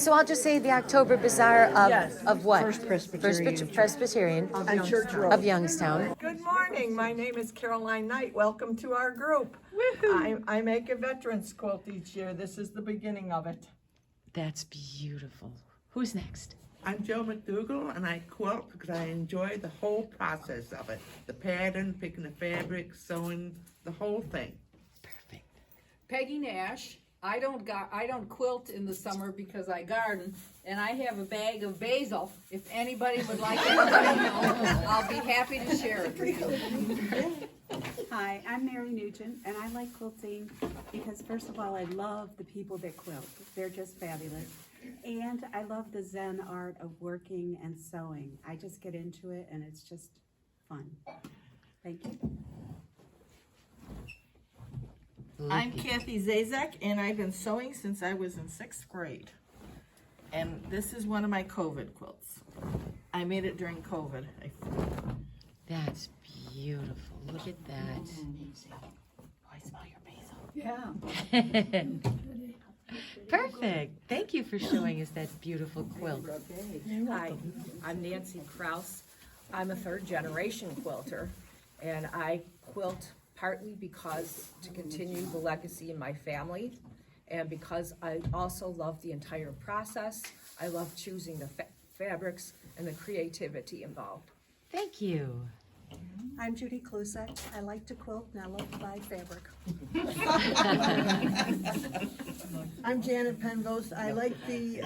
so I'll just say the October Bazaar of, Yes. of what? First Presbyterian Presbyterian On Church Road. of Youngstown. Good morning. My name is Caroline Knight. Welcome to our group. I make a veterans quilt each year. This is the beginning of it. That's beautiful. Who's next? I'm Joe McDougall, and I quilt because I enjoy the whole process of it. The pattern, picking the fabric, sewing, the whole thing. Perfect. Peggy Nash. I don't quilt in the summer because I garden, and I have a bag of basil. If anybody would like it, I'll be happy to share it with you. Hi, I'm Mary Nugent, and I like quilting because, first of all, I love the people that quilt. They're just fabulous. And I love the Zen art of working and sewing. I just get into it, and it's just fun. Thank you. I'm Kathy Zazek, and I've been sewing since I was in 6th grade. And this is one of my COVID quilts. I made it during COVID. That's beautiful. Look at that. I smell your basil. Yeah. Perfect. Thank you for showing us that beautiful quilt. Hi, I'm Nancy Kraus. I'm a third-generation quilter, and I quilt partly because to continue the legacy in my family, and because I also love the entire process. I love choosing the fabrics and the creativity involved. Thank you. I'm Judy Klusek. I like to quilt and I love to buy fabric. I'm Janet Pengos. I like the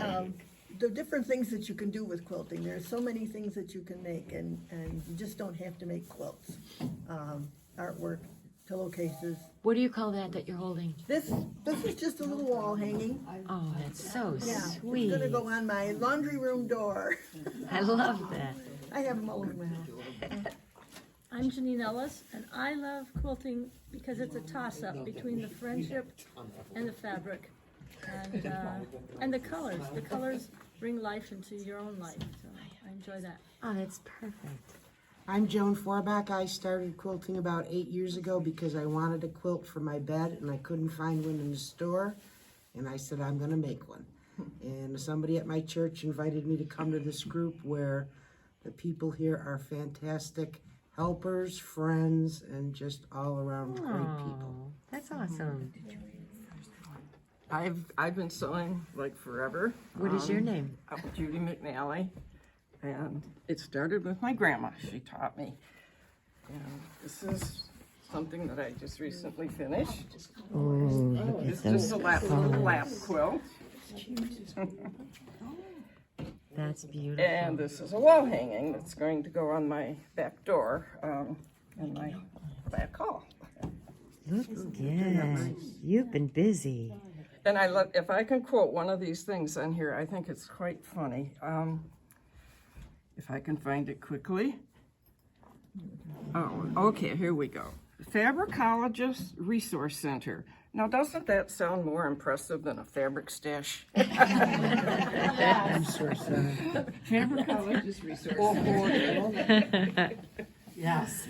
different things that you can do with quilting. There's so many things that you can make, and you just don't have to make quilts. Artwork, pillowcases. What do you call that you're holding? This is just a little wall hanging. Oh, that's so Yeah, sweet. it's gonna go on my laundry room door. I love that. I have them all over my house. I'm Janine Ellis, and I love quilting because it's a toss-up between the friendship and the fabric, and the colors. The colors bring life into your own life, so I enjoy that. Oh, that's perfect. I'm Joan Forbach. I started quilting about 8 years ago because I wanted a quilt for my bed and I couldn't find one in the store. And I said, I'm gonna make one. And somebody at my church invited me to come to this group where the people here are fantastic helpers, friends, and just all around great people. That's awesome. I've been sewing like forever. What is your name? Judy McNally, and it started with my grandma. She taught me. And this is something that I just recently finished. It's just a little lap quilt. That's beautiful. And this is a wall hanging that's going to go on my back door in my back hall. Look good. You've been busy. And I love, if I can quote one of these things on here, I think it's quite funny. If I can find it quickly. Oh, okay, here we go. Fabricologist Resource Center. Now, doesn't that sound more impressive than a fabric stash? Fabricologist Resource Center. Yes.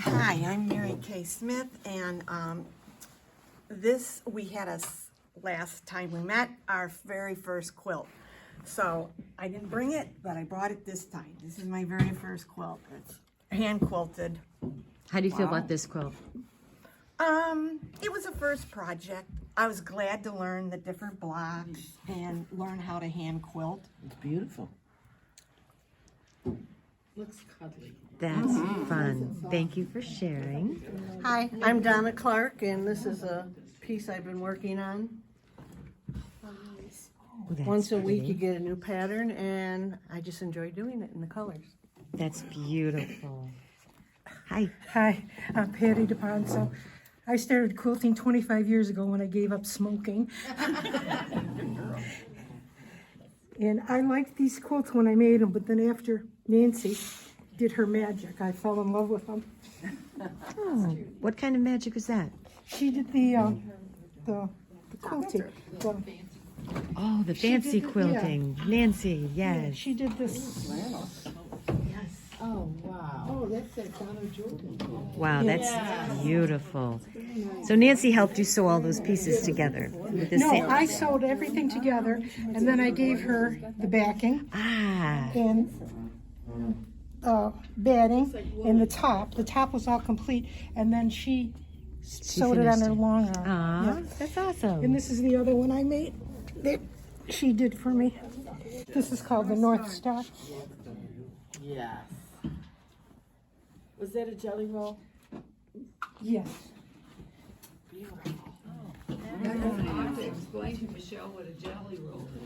Hi, I'm Mary Kay Smith, and we had us last time we met, our very first quilt. So I didn't bring it, but I brought it this time. This is my very first quilt. It's hand quilted. How do you feel about this quilt? It was a first project. I was glad to learn the different blocks and learn how to hand quilt. It's beautiful. Looks cuddly. That's fun. Thank you for sharing. Hi, I'm Donna Clark, and this is a piece I've been working on. Oh, that's Once a week you pretty. get a new pattern, and I just enjoy doing it in the colors. That's beautiful. Hi. Hi, I'm Patty DePonso. I started quilting 25 years ago when I gave up smoking. And I liked these quilts when I made them, but then after Nancy did her magic, I fell in love with them. Oh, what kind of magic was that? She did the quilting. Oh, the fancy did it, quilting. Nancy, yes. She did this. Oh, wow. Oh, that's that Donna Jordan. Wow, that's beautiful. So Nancy helped you sew all those pieces together with the No, same. I sewed everything together, and then I gave her the backing Ah, and batting and the top. The top was all complete, and then she sewed it on finished her it. long arm. ah, Yeah. that's awesome. And this is the other one I made that she did for me. This is called the North Star. Yes. Was that a jelly roll? Yes. Explain to Michelle what a jelly roll is.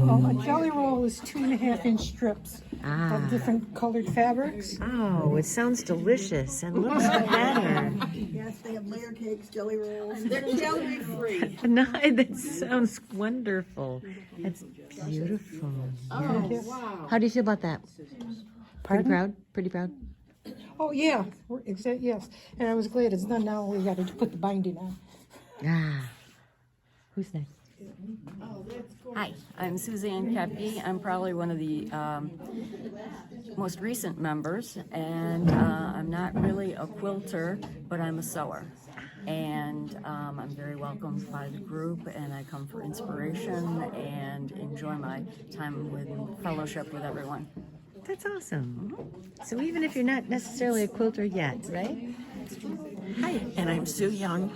Oh, a jelly roll is 2.5-inch strips Ah. of different colored fabrics. Oh, it sounds delicious and looks better. Yes, they have layer cakes, jelly rolls. They're jelly free. No, that sounds wonderful. That's beautiful. Oh, wow. How do you feel about that? Pretty proud? Pretty proud? Oh, yeah, yes. And I was glad it's done now. We got to put the binding on. Ah. Who's next? Hi, I'm Suzanne Kepi. I'm probably one of the most recent members, and I'm not really a quilter, but I'm a sewer. And I'm very welcomed by the group, and I come for inspiration and enjoy my time with fellowship with everyone. That's awesome. So even if you're not necessarily a quilter yet, right? Hi, and I'm Sue Young.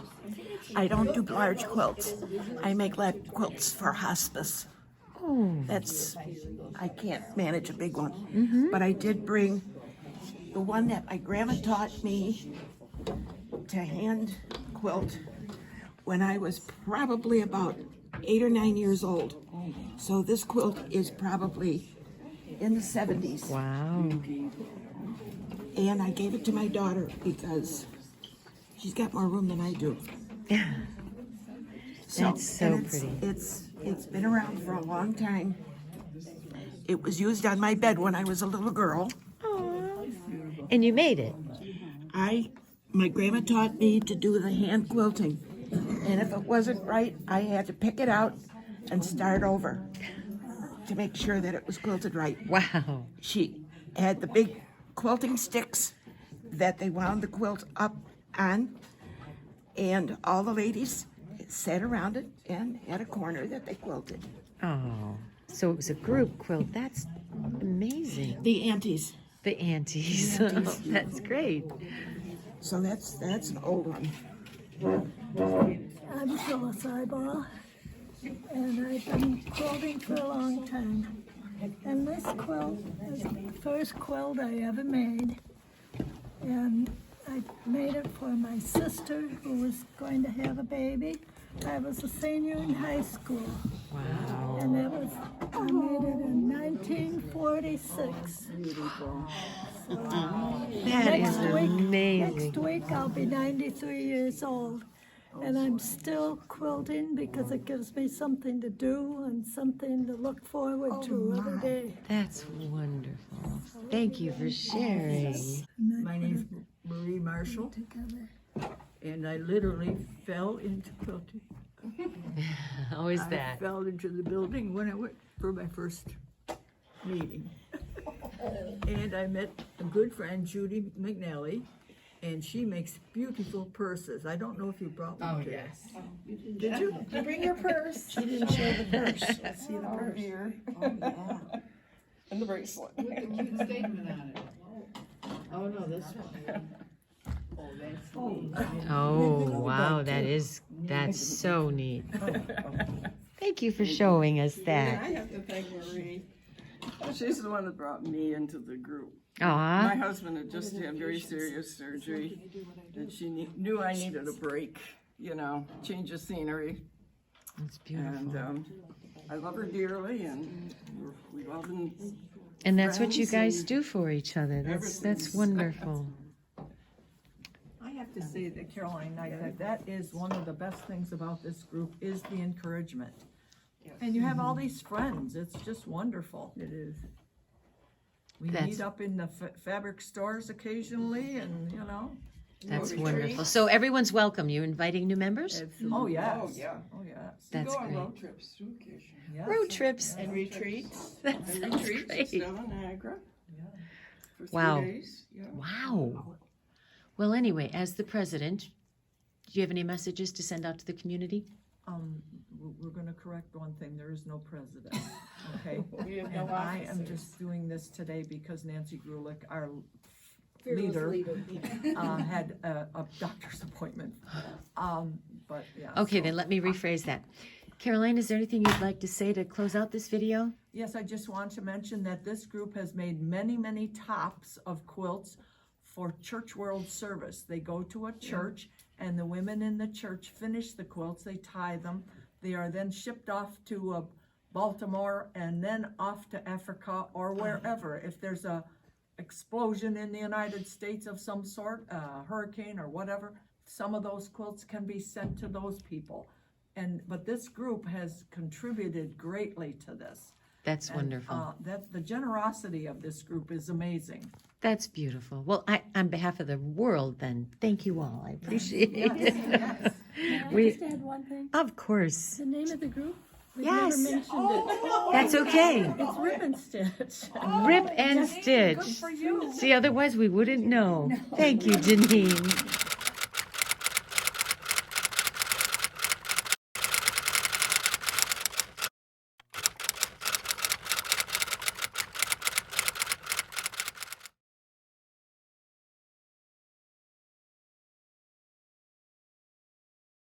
I don't do large quilts. I make lap quilts for hospice. Oh. I can't manage a big one. But I did bring the one that my grandma taught me to hand quilt when I was probably about 8 or 9 years old. So this quilt is probably in the 70s. Wow. And I gave it to my daughter because she's got more room than I do. Yeah. That's so and pretty. It's been around for a long time. It was used on my bed when I was a little girl. And you made it. My grandma taught me to do the hand quilting. And if it wasn't right, I had to pick it out and start over to make sure that it was quilted right. Wow. She had the big quilting sticks that they wound the quilt up on, and all the ladies sat around it and had a corner that they quilted. Oh. So it was a group quilt. That's amazing. The aunties. The aunties. The aunties. That's great. So that's an old one. I'm Phyllis Eyeball, and I've been quilting for a long time. And this quilt is the first quilt I ever made. And I made it for my sister who was going to have a baby. I was a senior in high school. Wow. And I made it in 1946. That is amazing. Next week I'll be 93 years old. And I'm still quilting because it gives me something to do and something to look forward to every day. That's wonderful. Thank you for sharing. My name's Marie Marshall, and I literally fell into quilting. How is I that? fell into the building when I went for my first meeting. And I met a good friend, Judy McNally, and she makes beautiful purses. I don't know if you brought one today. Did you? Did you bring your purse? She didn't show the purse. Let's see the purse. Here. And the bracelet. Put the cute statement on it. Oh, no, this one. Oh, wow. That's so neat. Thank you for showing us I that. have to thank Marie. She's the one that brought me into the group. Aw. My husband had just had very serious surgery, and she knew I needed a break, change of scenery. That's beautiful. And I love her dearly, and we've all been And that's what you friends guys and do for each other. ever That's since. wonderful. I have to say that Caroline, that is one of the best things about this group is the encouragement. And you have all these friends. It's just wonderful. It is. We meet up in the fabric stores occasionally, and That's wonderful. So everyone's welcome. You inviting new members? Oh, yes. Oh, yeah. Oh, yes. That's go on great. road trips too occasionally. Road trips. And retreats. That sounds Retreats, great. Stella, Niagara. for 3 Wow. days. Yeah. Wow. Well, anyway, as the president, do you have any messages to send out to the community? We're gonna correct one thing, there is no president, okay? We have no And I am officers. just doing this today because Nancy Grulick, our Fearless leader, leader. had a doctor's appointment. But yeah. Okay, so- then let me rephrase that. Caroline, is there anything you'd like to say to close out this video? Yes, I just want to mention that this group has made many, many tops of quilts for Church World Service. They go to a church and the women in the church finish the quilts, they tie them. They are then shipped off to Baltimore and then off to Africa or wherever. If there's a explosion in the United States of some sort, a hurricane or whatever, some of those quilts can be sent to those people. But this group has contributed greatly to this. That's And, wonderful. the generosity of this group is amazing. That's beautiful. Well, on behalf of the world, then, thank you all. I appreciate it. May I We- just add one thing? Of course. The name of the group? We've Yes. never mentioned it. That's okay. It's Rip and Stitch. Rip and Stitch. See, otherwise we wouldn't know. Thank you, Janine.